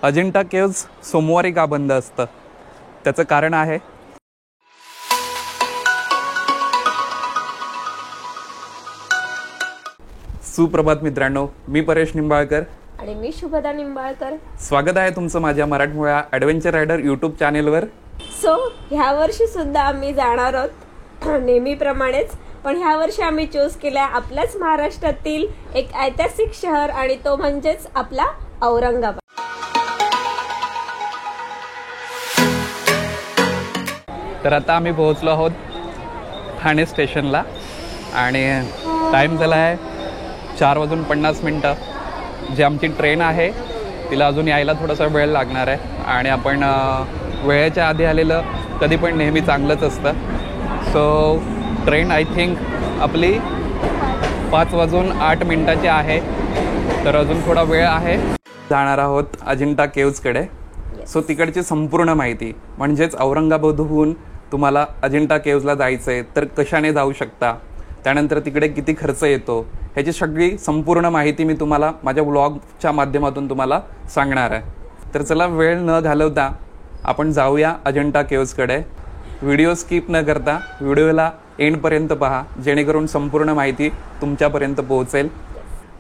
Ajanta caves सोमवारी का बंद असतं त्याचं कारण आहे. सुप्रभात मित्रांनो, मी परेश निंबाळकर आणि मी शुभदा निंबाळकर. स्वागत आहे तुमचं माझ्या मराठमोळ्या ॲडव्हेंचर रायडर यूट्यूब चॅनेलवर. सो ह्या वर्षी सुद्धा आम्ही जाणार आहोत नेहमीप्रमाणेच, पण ह्या वर्षी आम्ही चूज केला आपल्याच महाराष्ट्रातील एक ऐतिहासिक शहर आणि तो म्हणजेच आपला औरंगाबाद. तर आता आम्ही पोहोचलो आहोत ठाणे स्टेशनला आणि टाईम झाला आहे 4:50. जी आमची ट्रेन आहे तिला अजून यायला थोडासा वेळ लागणार आहे आणि आपण वेळेच्या आधी आलेलं कधी पण नेहमी चांगलंच असतं. सो ट्रेन आय थिंक आपली 5:08 आहे, तर अजून थोडा वेळ आहे. जाणार आहोत अजिंठा केव्जकडे. सो तिकडची संपूर्ण माहिती म्हणजेच औरंगाबादहून तुम्हाला अजिंठा केव्जला जायचं आहे तर कशाने जाऊ शकता, त्यानंतर तिकडे किती खर्च येतो, ह्याची सगळी संपूर्ण माहिती मी तुम्हाला माझ्या व्लॉगच्या माध्यमातून तुम्हाला सांगणार आहे. तर चला वेळ न घालवता आपण जाऊया अजिंठा केव्जकडे. व्हिडिओ स्किप न करता व्हिडिओला एंडपर्यंत पहा, जेणेकरून संपूर्ण माहिती तुमच्यापर्यंत पोहोचेल.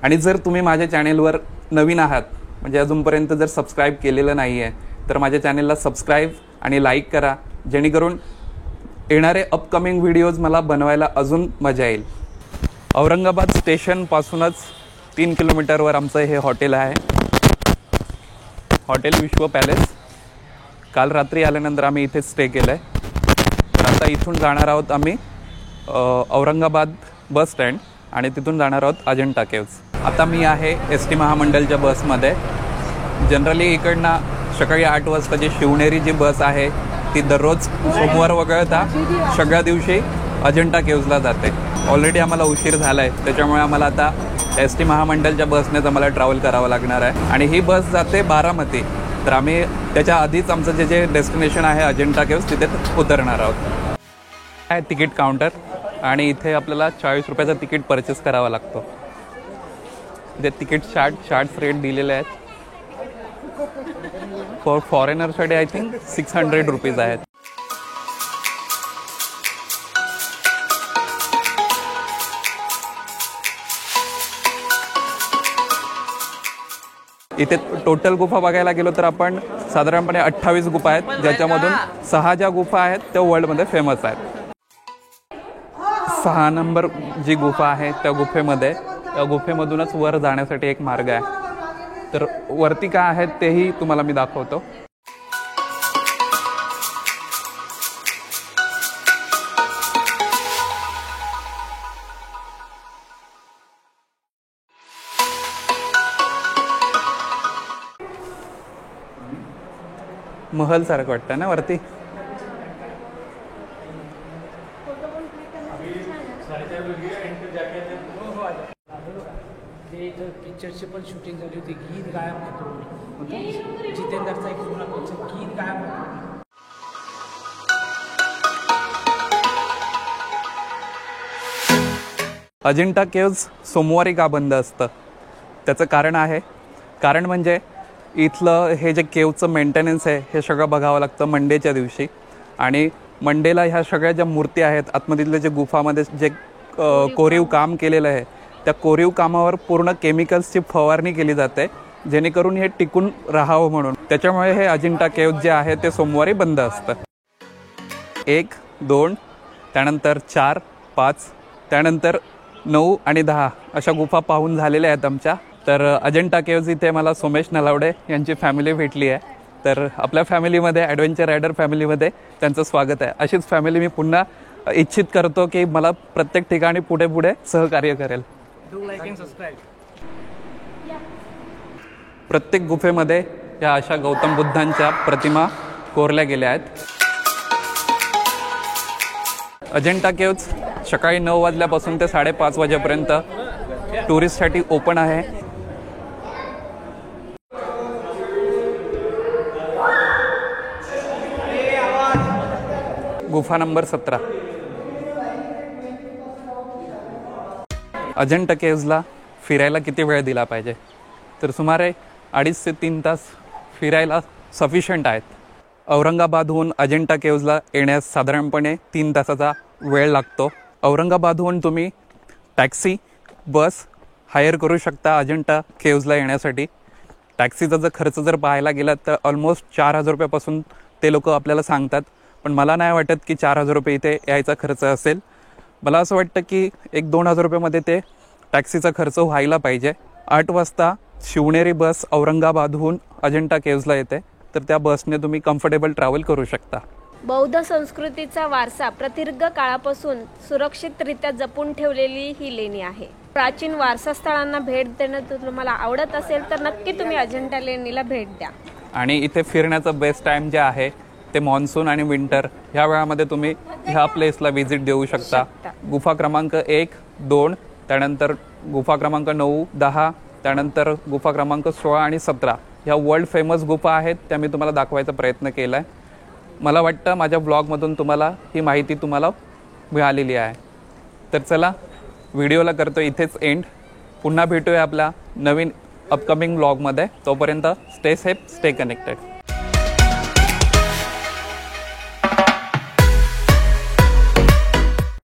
आणि जर तुम्ही माझ्या चॅनेलवर नवीन आहात, म्हणजे अजूनपर्यंत जर सबस्क्राईब केलेलं नाही आहे, तर माझ्या चॅनेलला सबस्क्राईब आणि लाईक करा, जेणेकरून येणारे अपकमिंग व्हिडिओज मला बनवायला अजून मजा येईल. औरंगाबाद स्टेशनपासूनच 3 किलोमीटरवर आमचं हे हॉटेल आहे, हॉटेल विश्व पॅलेस. काल रात्री आल्यानंतर आम्ही इथे स्टे केलं आहे. तर आता इथून जाणार आहोत आम्ही औरंगाबाद बस स्टँड आणि तिथून जाणार आहोत अजिंठा केव्ज. आता मी आहे ST महामंडलच्या बसमध्ये. जनरली इकडनं सकाळी 8 वाजताची शिवनेरी जी बस आहे ती दररोज सोमवार वगळता सगळ्या दिवशी अजिंठा केव्जला जाते. ऑलरेडी आम्हाला उशीर झाला आहे, त्याच्यामुळे आम्हाला आता ST महामंडलच्या बसनेच आम्हाला ट्रॅव्हल करावं लागणार आहे. आणि ही बस जाते बारामती. तर आम्ही त्याच्या आधीच आमचं जे डेस्टिनेशन आहे अजिंठा केव्ज तिथे उतरणार आहोत. आहे तिकीट काउंटर आणि इथे आपल्याला 40 रुपयाचं तिकीट परचेस करावा लागतो. इथे तिकीट चार्ट्स रेट दिलेले आहेत. फॉरेनरसाठी आय थिंक 600 रुपीज आहेत. इथे टोटल गुफा बघायला गेलो तर आपण साधारणपणे 28 गुफा आहेत, ज्याच्यामधून 6 ज्या गुफा आहेत त्या वर्ल्डमध्ये फेमस आहेत. 6 नंबर जी गुफा आहे त्या गुफेमधूनच वर जाण्यासाठी एक मार्ग आहे. तर वरती काय आहेत तेही तुम्हाला मी दाखवतो. महल सारखं वाटतं ना वरती. पिक्चरची पण शूटिंग झाली होती. गीत गायब होतो, जितेंद्रचा एक जुना पिक्चर गीत गायब होतो. अजिंठा केव्ज सोमवारी का बंद असतं त्याचं कारण म्हणजे इथलं हे जे केव्जचं मेंटेनन्स आहे हे सगळं बघावं लागतं मंडेच्या दिवशी. आणि मंडेला ह्या सगळ्या ज्या मूर्ती आहेत आतमधील जे गुफामध्ये जे कोरीव काम केलेलं आहे त्या कोरीव कामावर पूर्ण केमिकल्सची फवारणी केली जाते, जेणेकरून हे टिकून राहावं म्हणून. त्याच्यामुळे हे अजिंठा केव्ज जे आहे ते सोमवारी बंद असतं. 1, 2, त्यानंतर 4, 5, त्यानंतर 9 आणि 10 अशा गुफा पाहून झालेल्या आहेत आमच्या. तर अजिंठा केव्ज इथे मला सोमेश नलावडे यांची फॅमिली भेटली आहे. तर आपल्या फॅमिलीमध्ये ॲडव्हेंचर रायडर फॅमिलीमध्ये त्यांचं स्वागत आहे. अशीच फॅमिली मी पुन्हा इच्छित करतो की मला प्रत्येक ठिकाणी पुढे सहकार्य करेल. प्रत्येक गुफेमध्ये या अशा गौतम बुद्धांच्या प्रतिमा कोरल्या गेल्या आहेत. अजिंठा केव्ज सकाळी 9 वाजल्यापासून ते 5:30 वाजेपर्यंत टुरिस्टसाठी ओपन आहे. गुफा नंबर 17. अजिंठा केव्जला फिरायला किती वेळ दिला पाहिजे, तर सुमारे 2.5 ते 3 तास फिरायला सफिशियंट आहेत. औरंगाबादहून अजिंठा केव्जला येण्यास साधारणपणे 3 तासाचा वेळ लागतो. औरंगाबादहून तुम्ही टॅक्सी, बस हायर करू शकता अजिंठा केव्जला येण्यासाठी. टॅक्सीचा जर खर्च जर पाहायला गेला तर ऑलमोस्ट 4,000 रुपयापासून ते लोक आपल्याला सांगतात. पण मला नाही वाटत की 4,000 रुपये इथे यायचा खर्च असेल. मला असं वाटतं की 1-2,000 रुपयामध्ये ते टॅक्सीचा खर्च व्हायला पाहिजे. 8 वाजता शिवनेरी बस औरंगाबादहून अजिंठा केव्जला येते, तर त्या बसने तुम्ही कम्फर्टेबल ट्रॅव्हल करू शकता. बौद्ध संस्कृतीचा वारसा प्रदीर्घ काळापासून सुरक्षितरित्या जपून ठेवलेली ही लेणी आहे. प्राचीन वारसा स्थळांना भेट देणं तुम्हाला आवडत असेल तर नक्की तुम्ही अजिंठा लेणीला भेट द्या. आणि इथे फिरण्याचं बेस्ट टाईम जे आहे ते मॉन्सून आणि विंटर ह्या वेळामध्ये तुम्ही ह्या प्लेसला व्हिजिट देऊ शकता. गुफा क्रमांक 1, 2, त्यानंतर गुफा क्रमांक 9, 10, त्यानंतर गुफा क्रमांक 16 आणि 17 ह्या वर्ल्ड फेमस गुफा आहेत, त्या मी तुम्हाला दाखवायचा प्रयत्न केला आहे. मला वाटतं माझ्या ब्लॉगमधून तुम्हाला ही माहिती तुम्हाला मिळालेली आहे. तर चला, व्हिडिओला करतो इथेच एंड. पुन्हा भेटूया आपल्या नवीन अपकमिंग ब्लॉगमध्ये. तोपर्यंत स्टे सेफ, स्टे कनेक्टेड.